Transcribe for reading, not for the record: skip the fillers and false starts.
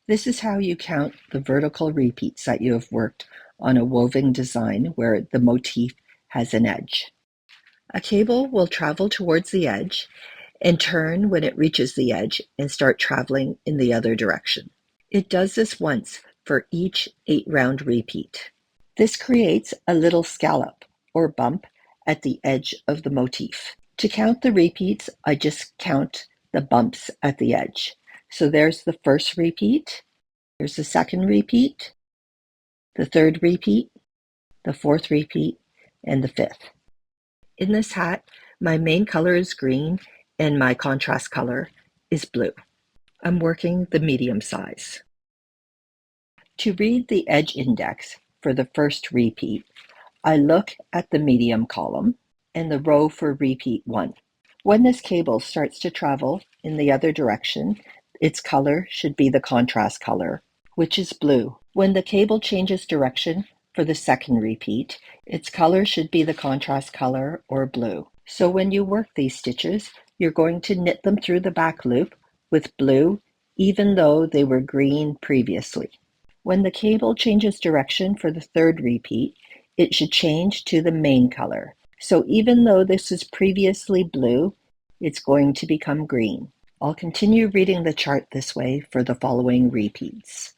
This is how you count the vertical repeats that you have worked on a woven design where the motif has an edge. A cable will travel towards the edge and turn when it reaches the edge and start traveling in the other direction. It does this once for each 8-round repeat. This creates a little scallop or bump at the edge of the motif. To count the repeats, I just count the bumps at the edge. So there's the first repeat, there's the second repeat, the third repeat, the fourth repeat, and the fifth. In this hat, my main color is green and my contrast color is blue. I'm working the medium size. To read the edge index for the first repeat, I look at the medium column and the row for repeat 1. When this cable starts to travel in the other direction, its color should be the contrast color, which is blue. When the cable changes direction for the second repeat, its color should be the contrast color or blue. So when you work these stitches, you're going to knit them through the back loop with blue, even though they were green previously. When the cable changes direction for the third repeat, it should change to the main color. So even though this is previously blue, it's going to become green. I'll continue reading the chart this way for the following repeats.